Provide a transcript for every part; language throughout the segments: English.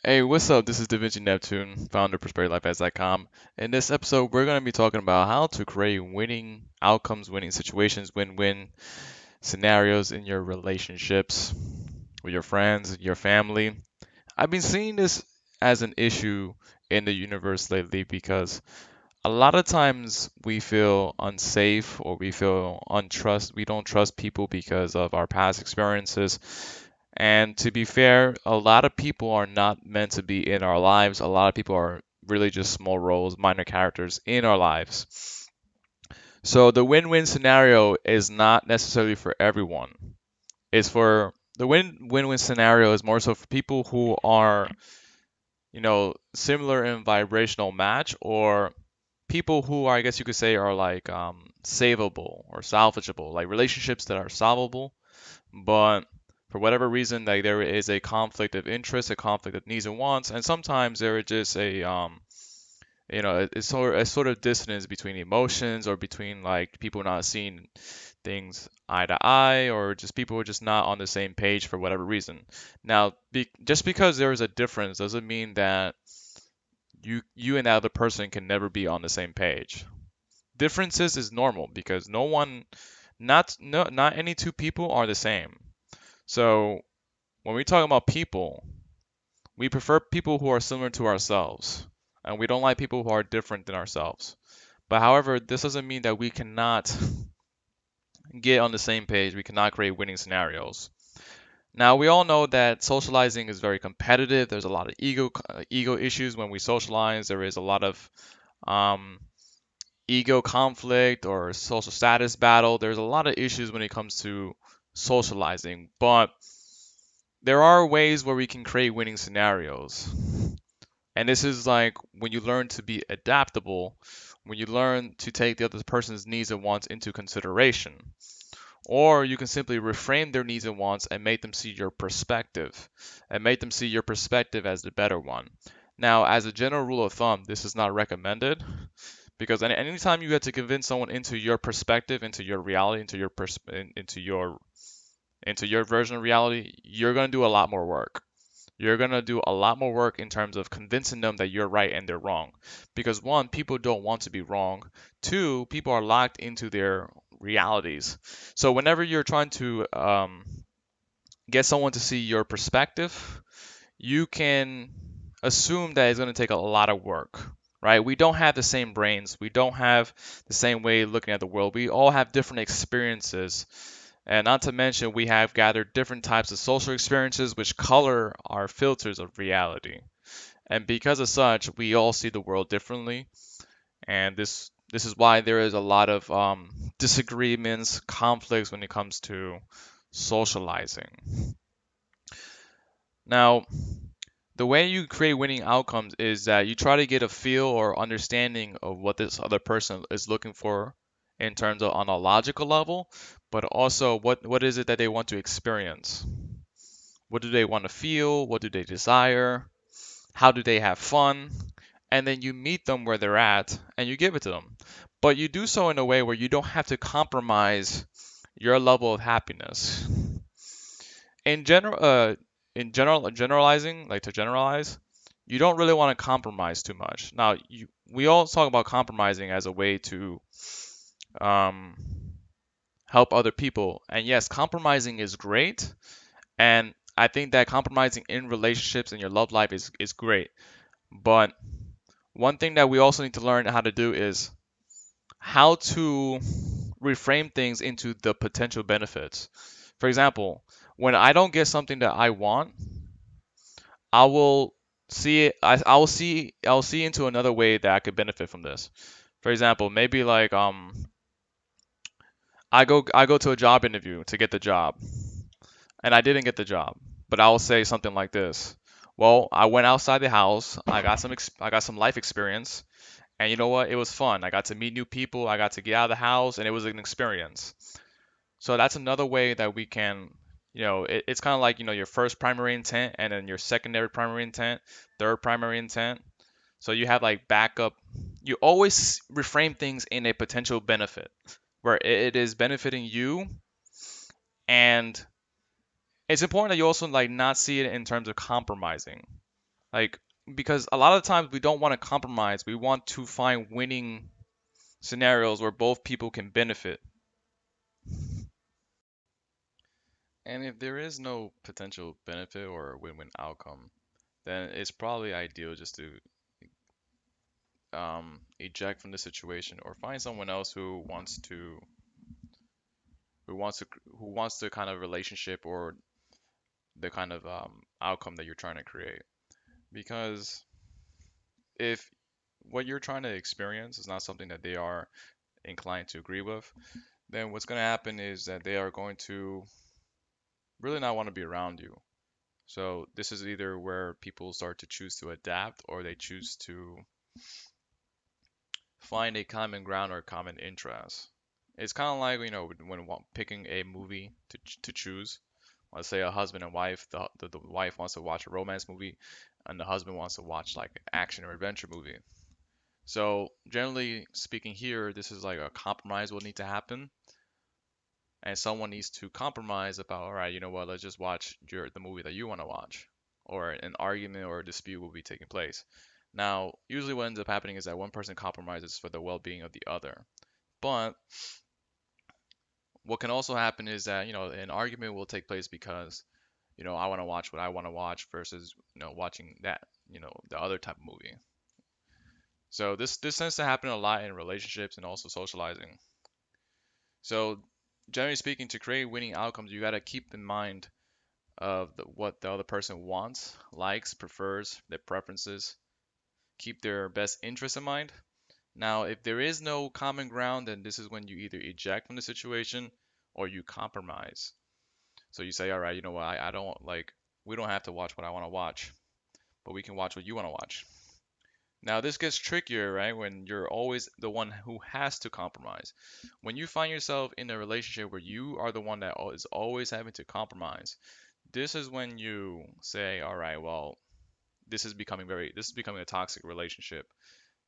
Hey, what's up? This is Davinci Neptune, founder of ProsperityLifeAds.com. In this episode, we're going to be talking about how to create winning outcomes, winning situations, win-win scenarios in your relationships with your friends, your family. I've been seeing this as an issue in the universe lately because a lot of times we feel unsafe or we feel untrust. We don't trust people because of our past experiences. And to be fair, a lot of people are not meant to be in our lives. A lot of people are really just small roles, minor characters in our lives. So the win-win scenario is not necessarily for everyone. It's for the win-win scenario is more so for people who are, similar in vibrational match or people who I guess you could say are like savable or salvageable, like relationships that are solvable, but for whatever reason, like there is a conflict of interest, a conflict of needs and wants, and sometimes there is just it's sort of dissonance between emotions or between like people not seeing things eye to eye, or just people who are just not on the same page for whatever reason. Now, just because there is a difference doesn't mean that you and that other person can never be on the same page. Differences is normal because no one, not no, not any two people are the same. So when we talk about people, we prefer people who are similar to ourselves, and we don't like people who are different than ourselves. But however, this doesn't mean that we cannot get on the same page. We cannot create winning scenarios. Now, we all know that socializing is very competitive. There's a lot of ego issues when we socialize. There is a lot of um, ego conflict or social status battle. There's a lot of issues when it comes to socializing, but there are ways where we can create winning scenarios. And this is like when you learn to be adaptable, when you learn to take the other person's needs and wants into consideration. Or you can simply reframe their needs and wants and make them see your perspective, and make them see your perspective as the better one. Now, as a general rule of thumb, this is not recommended because anytime you get to convince someone into your perspective, into your reality, into your version of reality, you're going to do a lot more work. You're going to do a lot more work in terms of convincing them that you're right and they're wrong. Because one, people don't want to be wrong. Two, people are locked into their realities. So whenever you're trying to get someone to see your perspective, you can assume that it's going to take a lot of work, right? We don't have the same brains. We don't have the same way of looking at the world. We all have different experiences. And not to mention, we have gathered different types of social experiences which color our filters of reality. And because of such, we all see the world differently. And this is why there is a lot of disagreements, conflicts when it comes to socializing. Now, the way you create winning outcomes is that you try to get a feel or understanding of what this other person is looking for in terms of on a logical level, but also what is it that they want to experience? What do they want to feel? What do they desire? How do they have fun? And then you meet them where they're at and you give it to them. But you do so in a way where you don't have to compromise your level of happiness. In general, generalizing, like to generalize, you don't really want to compromise too much. Now, we all talk about compromising as a way to um, help other people, and yes, compromising is great, and I think that compromising in relationships and your love life is great. But one thing that we also need to learn how to do is how to reframe things into the potential benefits. For example, when I don't get something that I want, I will see it. I'll see into another way that I could benefit from this. For example, maybe like I go to a job interview to get the job, and I didn't get the job, but I will say something like this: well, I went outside the house. I got some life experience, and you know what? It was fun. I got to meet new people. I got to get out of the house, and it was an experience. So that's another way that we can, it's kind of like, your first primary intent and then your secondary primary intent, third primary intent. So you have like backup. You always reframe things in a potential benefit where it is benefiting you, and it's important that you also like not see it in terms of compromising. Like, because a lot of times we don't want to compromise. We want to find winning scenarios where both people can benefit. And if there is no potential benefit or win-win outcome, then it's probably ideal just to eject from the situation or find someone else who wants to who wants the kind of relationship or the kind of outcome that you're trying to create. Because if what you're trying to experience is not something that they are inclined to agree with, then what's going to happen is that they are going to really not want to be around you. So this is either where people start to choose to adapt or they choose to find a common ground or common interest. It's kind of like, when picking a movie to choose. Let's say a husband and wife, the wife wants to watch a romance movie and the husband wants to watch like an action or adventure movie. So generally speaking here, this is like a compromise will need to happen and someone needs to compromise about, all right, you know what, let's just watch the movie that you want to watch, or an argument or a dispute will be taking place. Now, usually what ends up happening is that one person compromises for the well-being of the other. But what can also happen is that, an argument will take place because, I want to watch what I want to watch versus, watching that, the other type of movie. So this tends to happen a lot in relationships and also socializing. So generally speaking, to create winning outcomes, you got to keep in mind of what the other person wants, likes, prefers, their preferences, keep their best interests in mind. Now, if there is no common ground, then this is when you either eject from the situation or you compromise. So you say, all right, you know what, I don't like, we don't have to watch what I want to watch, but we can watch what you want to watch. Now, this gets trickier, right? When you're always the one who has to compromise. When you find yourself in a relationship where you are the one that is always having to compromise, this is when you say, all right, well, this is becoming a toxic relationship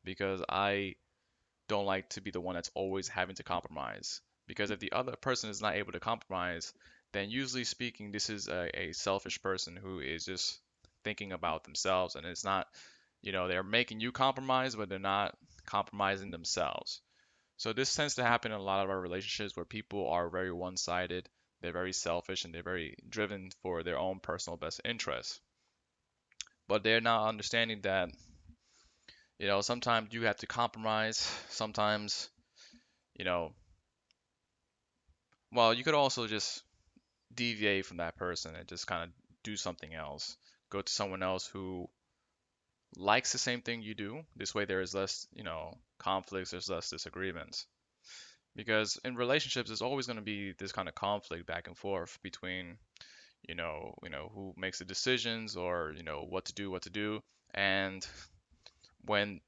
because I don't like to be the one that's always having to compromise. Because if the other person is not able to compromise, then usually speaking, this is a selfish person who is just thinking about themselves and it's not, they're making you compromise, but they're not compromising themselves. So this tends to happen in a lot of our relationships where people are very one-sided, they're very selfish, and they're very driven for their own personal best interests. But they're not understanding that, sometimes you have to compromise. Sometimes, you know, well, you could also just deviate from that person and just kind of do something else. Go to someone else who likes the same thing you do. This way there is less, conflicts, there's less disagreements. Because in relationships, there's always going to be this kind of conflict back and forth between, who makes the decisions or, what to do. And when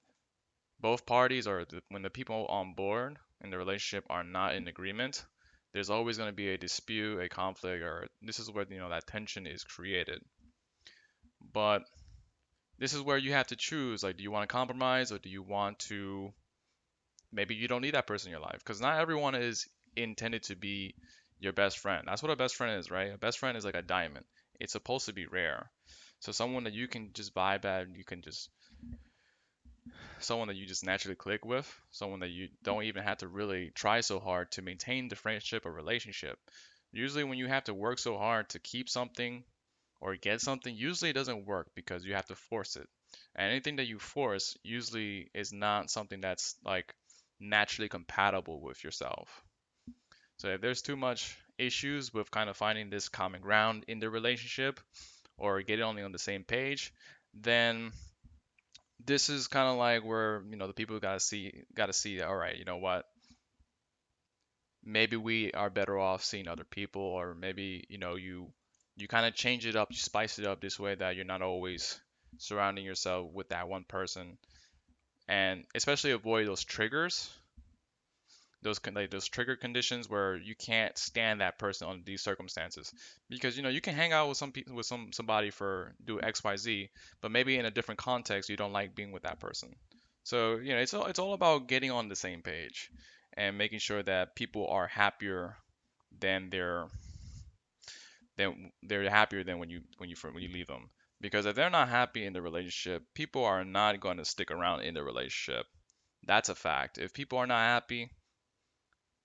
both parties or when the people on board in the relationship are not in agreement, there's always going to be a dispute, a conflict, or this is where that tension is created. But this is where you have to choose, like, do you want to compromise or do you want to, maybe you don't need that person in your life because not everyone is intended to be your best friend. That's what a best friend is, right? A best friend is like a diamond. It's supposed to be rare. So someone that you can just vibe at, you can just someone that you just naturally click with, someone that you don't even have to really try so hard to maintain the friendship or relationship. Usually, when you have to work so hard to keep something or get something, usually it doesn't work because you have to force it. And anything that you force usually is not something that's like naturally compatible with yourself. So if there's too much issues with kind of finding this common ground in the relationship or getting only on the same page, then this is kind of like where the people gotta see that, all right, you know what, maybe we are better off seeing other people, or maybe you kind of change it up, you spice it up this way that you're not always surrounding yourself with that one person, and especially avoid those triggers, like those trigger conditions where you can't stand that person under these circumstances, because you can hang out with some people with somebody for do XYZ, but maybe in a different context you don't like being with that person. So it's all about getting on the same page and making sure that people are happier than they're happier than when you leave them. Because if they're not happy in the relationship, people are not going to stick around in the relationship. That's a fact. If people are not happy,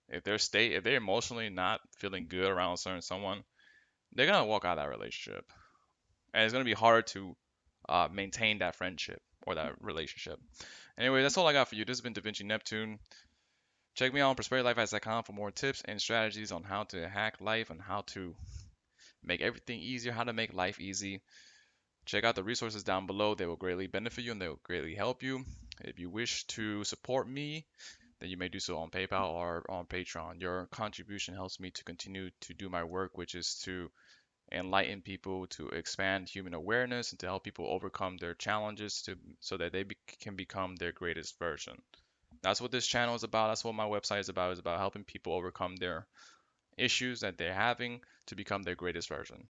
if they're emotionally not feeling good around a certain someone, they're gonna walk out of that relationship, and it's gonna be harder to maintain that friendship or that relationship. Anyway, that's all I got for you. This has been Davinci Neptune. Check me out on prosperitylife.com for more tips and strategies on how to hack life and how to make everything easier, how to make life easy. Check out the resources down below. They will greatly benefit you and they will greatly help you. If you wish to support me, then you may do so on PayPal or on Patreon. Your contribution helps me to continue to do my work, which is to enlighten people, to expand human awareness, and to help people overcome their challenges so that they can become their greatest version. That's what this channel is about. That's what my website is about. It's about helping people overcome their issues that they're having to become their greatest version.